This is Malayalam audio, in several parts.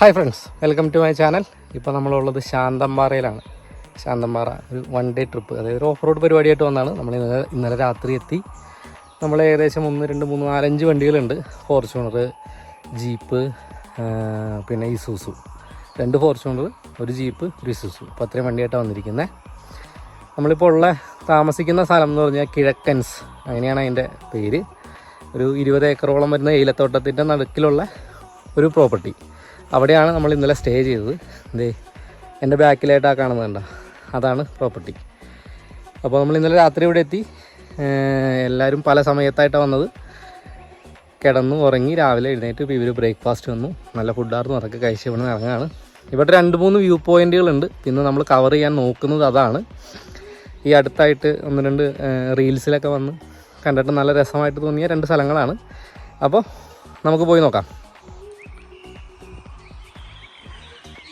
Hi friends, welcome to my channel. ഇപ്പോൾ നമ്മളുള്ളത് ശാന്തമ്പാറയിലാണ്. ശാന്തമ്പാറ ഒരു 1 ഡേ ട്രിപ്പ്, അതായത് ഒരു ഓഫ് റോഡ് പരിപാടിയായിട്ട് വന്നതാണ്. നമ്മൾ ഇന്നലെ രാത്രി എത്തി. നമ്മൾ ഏകദേശം 1, 2, 3, 4, 5 വണ്ടികളുണ്ട്. ഫോർച്യൂണർ, ജീപ്പ്, പിന്നെ ഇസൂസു. 2 ഫോർച്യൂണർ, ഒരു ജീപ്പ്, ഒരു ഇസൂസു. അപ്പോൾ അത്രയും വണ്ടിയായിട്ടാണ് വന്നിരിക്കുന്നത്. നമ്മളിപ്പോൾ താമസിക്കുന്ന സ്ഥലം എന്ന് പറഞ്ഞാൽ കിഴക്കൻസ്, അങ്ങനെയാണ് അതിൻ്റെ പേര്. ഒരു 20 ഏക്കറോളം വരുന്ന ഏലത്തോട്ടത്തിൻ്റെ നടുക്കിലുള്ള ഒരു പ്രോപ്പർട്ടി. അവിടെയാണ് നമ്മൾ ഇന്നലെ സ്റ്റേ ചെയ്തത്. എൻ്റെ ബാക്കിലായിട്ടാണ് കാണുന്നുണ്ടോ, അതാണ് പ്രോപ്പർട്ടി. അപ്പോൾ നമ്മൾ ഇന്നലെ രാത്രി ഇവിടെ എത്തി. എല്ലാവരും പല സമയത്തായിട്ടാണ് വന്നത്. കിടന്നു ഉറങ്ങി, രാവിലെ എഴുന്നേറ്റ് ഇപ്പോൾ ഇവർ ബ്രേക്ക്ഫാസ്റ്റ് വന്നു. നല്ല ഫുഡായിരുന്നു, അതൊക്കെ കഴിച്ച് ഇവിടെ നിന്ന് ഇറങ്ങുകയാണ്. ഇവിടെ 2-3 വ്യൂ പോയിൻറ്റുകളുണ്ട്. ഇന്ന് നമ്മൾ കവർ ചെയ്യാൻ നോക്കുന്നത് അതാണ്. ഈ അടുത്തായിട്ട് 1-2 റീൽസിലൊക്കെ വന്ന് കണ്ടിട്ട് നല്ല രസമായിട്ട് തോന്നിയ 2 സ്ഥലങ്ങളാണ്. അപ്പോൾ നമുക്ക് പോയി നോക്കാം.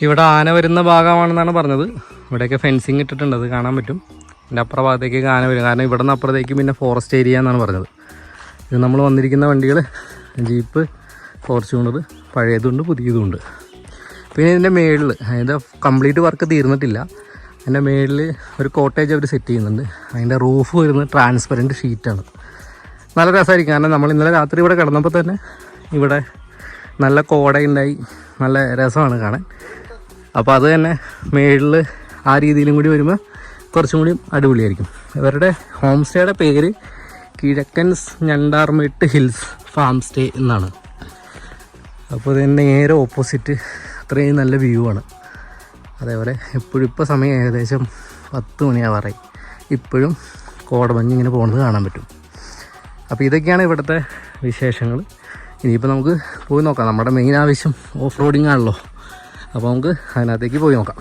ഇവിടെ ആന വരുന്ന ഭാഗമാണെന്നാണ് പറഞ്ഞത്. ഇവിടെയൊക്കെ ഫെൻസിങ് ഇട്ടിട്ടുണ്ട്, അത് കാണാൻ പറ്റും. എൻ്റെ അപ്പുറ ഭാഗത്തേക്ക് ആന വരും, കാരണം ഇവിടെ നിന്ന് അപ്പുറത്തേക്ക് പിന്നെ ഫോറസ്റ്റ് ഏരിയ എന്നാണ് പറഞ്ഞത്. ഇത് നമ്മൾ വന്നിരിക്കുന്ന വണ്ടികൾ ജീപ്പ്, ഫോർച്യൂണർ, പഴയതുണ്ട് പുതിയതുണ്ട്. പിന്നെ ഇതിൻ്റെ മേളിൽ, അതായത് കംപ്ലീറ്റ് വർക്ക് തീർന്നിട്ടില്ല, അതിൻ്റെ മേളിൽ ഒരു കോട്ടേജ് അവർ സെറ്റ് ചെയ്യുന്നുണ്ട്. അതിൻ്റെ റൂഫ് വരുന്നത് ട്രാൻസ്പെറൻറ്റ് ഷീറ്റാണ്. നല്ല രസമായിരിക്കും, കാരണം നമ്മൾ ഇന്നലെ രാത്രി ഇവിടെ കിടന്നപ്പോൾ തന്നെ ഇവിടെ നല്ല കോടയുണ്ടായി, നല്ല രസമാണ് കാണാൻ. അപ്പോൾ അത് തന്നെ മേളിൽ ആ രീതിയിലും കൂടി വരുമ്പോൾ കുറച്ചും കൂടി അടിപൊളിയായിരിക്കും. ഇവരുടെ ഹോം സ്റ്റേയുടെ പേര് കിഴക്കൻസ് ഞണ്ടാർമേട്ട് ഹിൽസ് ഫാം സ്റ്റേ എന്നാണ്. അപ്പോൾ ഇതിന് നേരെ ഓപ്പോസിറ്റ് അത്രയും നല്ല വ്യൂ ആണ്. അതേപോലെ ഇപ്പോൾ സമയം ഏകദേശം 10 മണിയാവാറായി. ഇപ്പോഴും കോടമഞ്ഞ് ഇങ്ങനെ പോകുന്നത് കാണാൻ പറ്റും. അപ്പോൾ ഇതൊക്കെയാണ് ഇവിടുത്തെ വിശേഷങ്ങൾ. ഇനിയിപ്പോൾ നമുക്ക് പോയി നോക്കാം. നമ്മുടെ മെയിൻ ആവശ്യം ഓഫ് റോഡിങ് ആണല്ലോ, അപ്പോൾ നമുക്ക് അതിനകത്തേക്ക് പോയി നോക്കാം.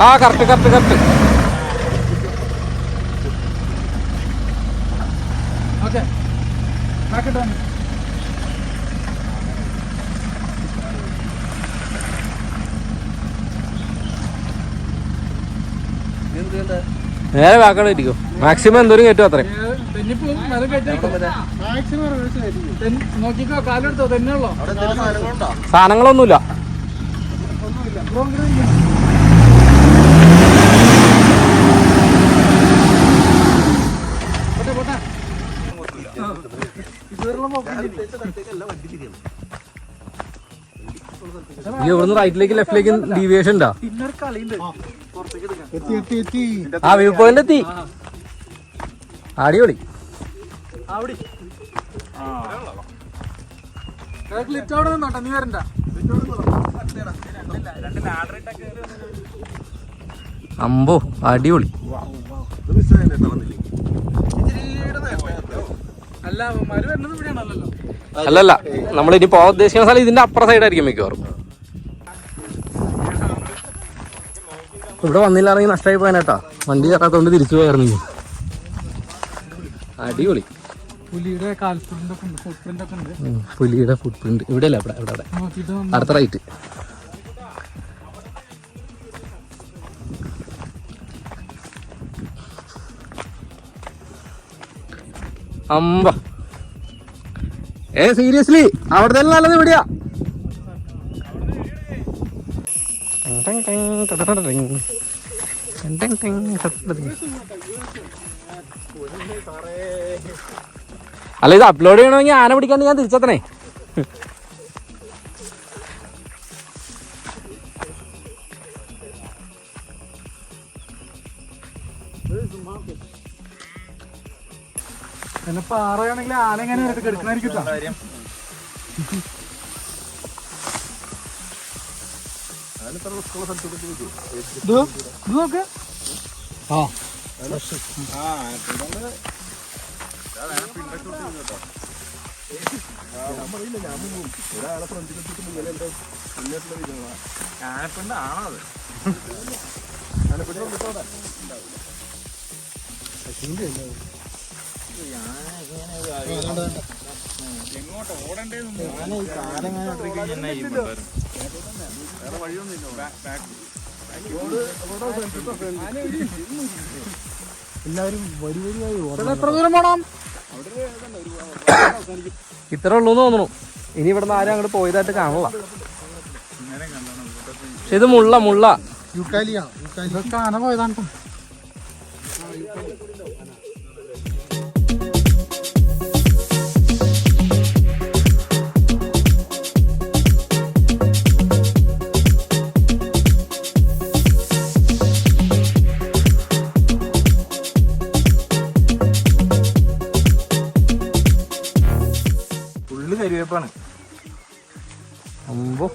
ആ കറക്റ്റ് കറക്റ്റ് കറക്റ്റ്. നേരെ വാക്കടെ ഇരിക്കും. മാക്സിമം എന്തോരം കയറ്റും അത്രേ. സാധനങ്ങളൊന്നുമില്ല. ഇവിടുന്ന് റൈറ്റിലേക്ക് ലെഫ്റ്റിലേക്ക് ഡീവിയേഷൻ ഉണ്ടോ? ആ വ്യൂ പോയിന്റ് എത്തി. അടിപൊളി. അമ്പോ അടിപൊളി. അല്ലല്ല, നമ്മളിനി പോകാൻ ഉദ്ദേശിക്കുന്ന സ്ഥലം ഇതിന്റെ അപ്പുറ സൈഡായിരിക്കും മിക്കവാറും. ഇവിടെ വന്നില്ലാണെങ്കിൽ നഷ്ടമായി പോകാനേട്ടാ. വണ്ടി കയറാത്തോണ്ട് തിരിച്ചു പോയായിരുന്നു. അടിപൊളി. പുലിയുടെ ഫുട് പ്രിന്റ് ഇവിടെ അല്ല, ഇവിടെ ഇവിടെ അടുത്ത റൈറ്റ്. അമ്പ സീരിയസ്ലി അവിടെ തന്നെ നല്ലത് ഇവിടെയാ. അല്ല, ഇത് അപ്ലോഡ് ചെയ്യണമെങ്കിൽ ആന പിടിക്കാണ്ട് ഞാൻ തിരിച്ചെത്തണേ. പാറയാണെങ്കിൽ ആന എങ്ങനെ കിടക്കണായിരിക്കും. നോക്ക്. എങ്ങോട്ട് ഓടണ്ടേന്ന് എല്ലാവരും വരി വരിയായി. എത്ര ദൂരം പോണം? ഇത്ര ഉള്ളൂന്ന് തോന്നുന്നു. ഇനി ഇവിടുന്ന് ആരും അങ്ങോട്ട് പോയതായിട്ട് കാണില്ല. ഇത് മുള്ള മുള്ള ഇതൊക്കെ ആന പോയതാണ്. കരിവേപ്പാണ്. അമ്പോ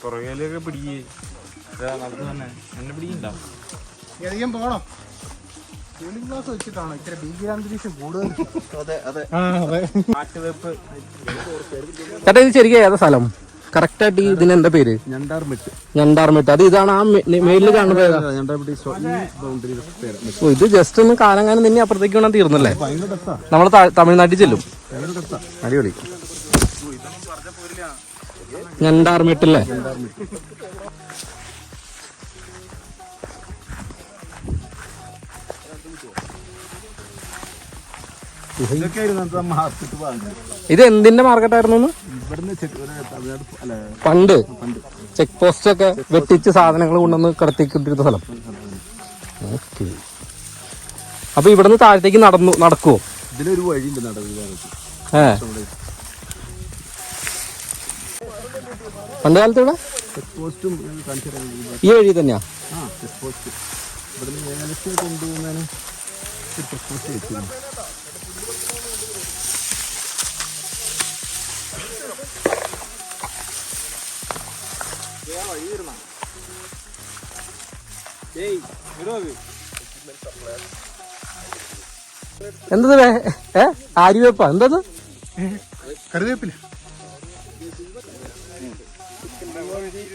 പുറകിലൊക്കെ പിടിക്കേ എന്നെ പിടിക്കണ്ടോ? അധികം പോണം. കൂളിംഗ് ഗ്ലാസ് വെച്ചിട്ടാണോ ഇത്ര ഭീകരാന്തരീക്ഷം കൂടുതൽ? ചേട്ടാ, ഇത് ശരിക്കും ഏതാ സ്ഥലം കറക്റ്റായിട്ട്? ഇതിന് എന്താ പേര്? ഞണ്ടാർമെട്ട്. അത് ഇതാണ് ആ മേലിൽ കാണുന്നത്. ഓ, ഇത് ജസ്റ്റ് ഒന്ന് കാലങ്ങാനം തന്നെ അപ്പുറത്തേക്ക് വേണം തീർന്നല്ലേ. നമ്മള് തമിഴ്നാട്ടിൽ ചെല്ലും. അടിപൊളി. ഞണ്ടാർമെട്ടല്ലേ? ഇത് എന്തിന്റെ മാർക്കറ്റായിരുന്നു? പണ്ട് ചെക്ക് പോസ്റ്റ് ഒക്കെ വെട്ടിച്ച് സാധനങ്ങൾ കൊണ്ടുവന്ന് കടത്തിക്കൊണ്ടിരുന്ന സ്ഥലം. ഓക്കെ. അപ്പൊ ഇവിടുന്ന് താഴത്തേക്ക് നടക്കുവോ? ഇതിലൊരു വഴിയുണ്ട് നടക്കാൻ. പണ്ട് കാലത്ത് ഇവിടെ ചെക്ക് പോസ്റ്റും ഈ വഴി തന്നെയാ. ചെക്ക് പോസ്റ്റ് ഇവിടുന്ന് കൊണ്ടുപോകുന്നതിന് ചെക്ക് പോസ്റ്റ് വെച്ചിരുന്നു. എന്തത്? ആര്യവേപ്പ? എന്തത്? കറിവേപ്പില.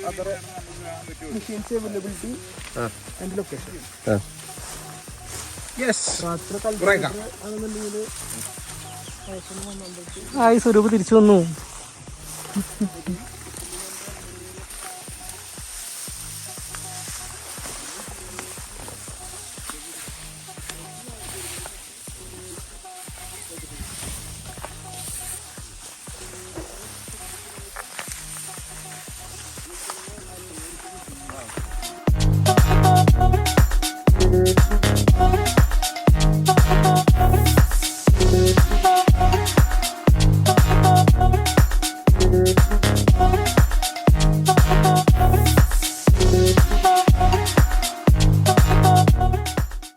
other machines availability and location. Yes ആണെന്നുണ്ടെങ്കിൽ ഹായ് സ്വരൂപ് തിരിച്ചു വന്നു.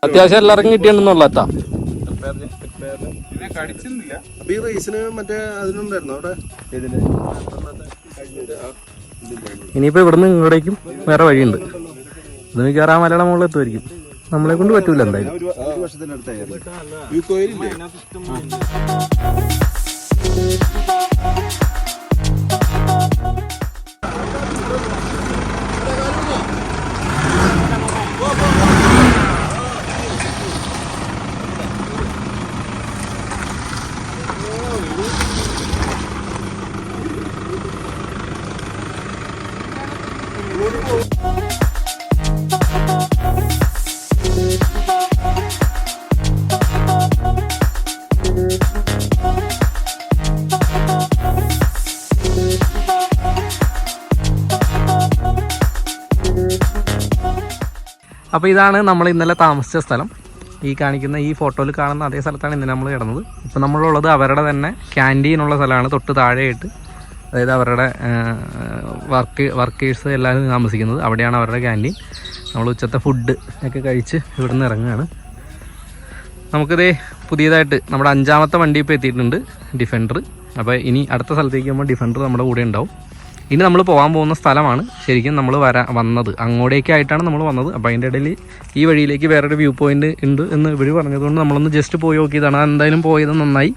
അത്യാവശ്യം എല്ലാവർക്കും കിട്ടിയിട്ടുണ്ടെന്നുള്ള അപ്പൊ ഈ റേസിന് മറ്റേ അതിനുണ്ടായിരുന്നു അവിടെ ഇനിയിപ്പോ ഇവിടുന്ന് ഇങ്ങോട്ടേക്കും വേറെ വഴിയുണ്ട്. ഇത് മിക്കവാറും ആ മലയുടെ മുകളിൽ എത്തുമായിരിക്കും. നമ്മളെ കൊണ്ട് പറ്റൂല എന്തായാലും. ഒരു വർഷത്തിനടുത്തായിരുന്നു. അപ്പോൾ ഇതാണ് നമ്മൾ ഇന്നലെ താമസിച്ച സ്ഥലം. ഈ കാണിക്കുന്ന ഈ ഫോട്ടോയിൽ കാണുന്ന അതേ സ്ഥലത്താണ് ഇന്നലെ നമ്മൾ കിടന്നത്. ഇപ്പോൾ നമ്മളുള്ളത് അവരുടെ തന്നെ ക്യാൻറ്റീനുള്ള സ്ഥലമാണ്, തൊട്ട് താഴെയായിട്ട്. അതായത് അവരുടെ വർക്കേഴ്സ് എല്ലാവരും താമസിക്കുന്നത് അവിടെയാണ് അവരുടെ ക്യാൻറ്റീൻ. നമ്മൾ ഉച്ചത്തെ ഫുഡ് ഒക്കെ കഴിച്ച് ഇവിടെ നിന്ന് ഇറങ്ങുകയാണ്. നമുക്കിതേ പുതിയതായിട്ട് നമ്മുടെ 5ാമത്തെ വണ്ടി ഇപ്പോൾ എത്തിയിട്ടുണ്ട്, ഡിഫൻഡർ. അപ്പോൾ ഇനി അടുത്ത സ്ഥലത്തേക്ക് പോകുമ്പോൾ ഡിഫൻഡർ നമ്മുടെ കൂടെ ഉണ്ടാവും. ഇനി നമ്മൾ പോകാൻ പോകുന്ന സ്ഥലമാണ് ശരിക്കും നമ്മൾ വന്നത്, അങ്ങോട്ടേക്കായിട്ടാണ് നമ്മൾ വന്നത്. അപ്പോൾ അതിൻ്റെ ഇടയിൽ ഈ വഴിയിലേക്ക് വേറൊരു വ്യൂ പോയിൻ്റ് ഉണ്ട് എന്ന് ഇവർ പറഞ്ഞതുകൊണ്ട് നമ്മളൊന്ന് ജസ്റ്റ് പോയി നോക്കിയതാണ്. എന്തായാലും പോയത് നന്നായി,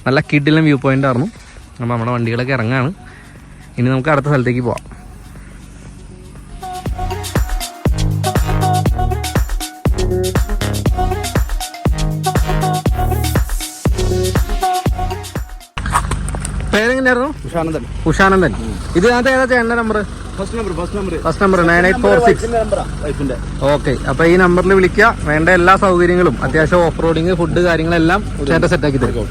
നല്ല കിടിലൻ വ്യൂ പോയിൻ്റ് ആയിരുന്നു. അപ്പോൾ നമ്മുടെ വണ്ടികളൊക്കെ ഇറങ്ങാണ്. ഇനി നമുക്ക് അടുത്ത സ്ഥലത്തേക്ക് പോവാം. പേരെങ്ങനെയായിരുന്നു? ഉഷാനന്ദൻ. ഇത് അത് ഏതാ ചേട്ടൻ്റെ നമ്പർ? First number 9846. ഓക്കെ. അപ്പോൾ ഈ നമ്പറിൽ വിളിക്കുക. വേണ്ട എല്ലാ സൗകര്യങ്ങളും, അത്യാവശ്യം ഓഫ് റോഡിങ്, ഫുഡ് കാര്യങ്ങളെല്ലാം ചേട്ടൻ സെറ്റാക്കി തരും.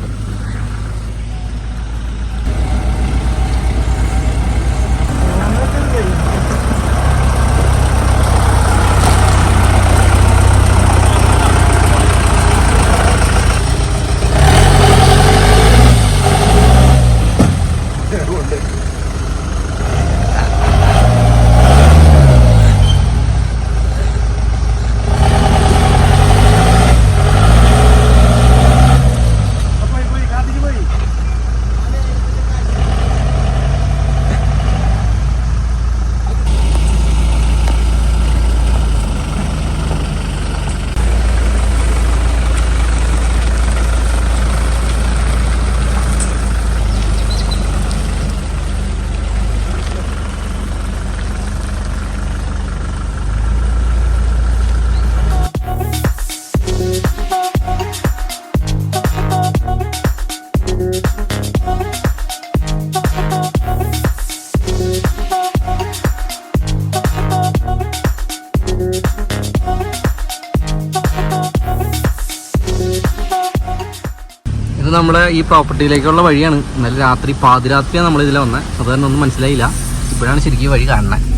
നമ്മുടെ ഈ പ്രോപ്പർട്ടിയിലേക്കുള്ള വഴിയാണ്. ഇന്നലെ രാത്രി പാതിരാത്രിയാണ് നമ്മൾ ഇതിൽ വന്നത്. അത് തന്നെ ഒന്നും മനസ്സിലായില്ല. ഇപ്പോഴാണ് ശരിക്കും വഴി കാണുന്നത്.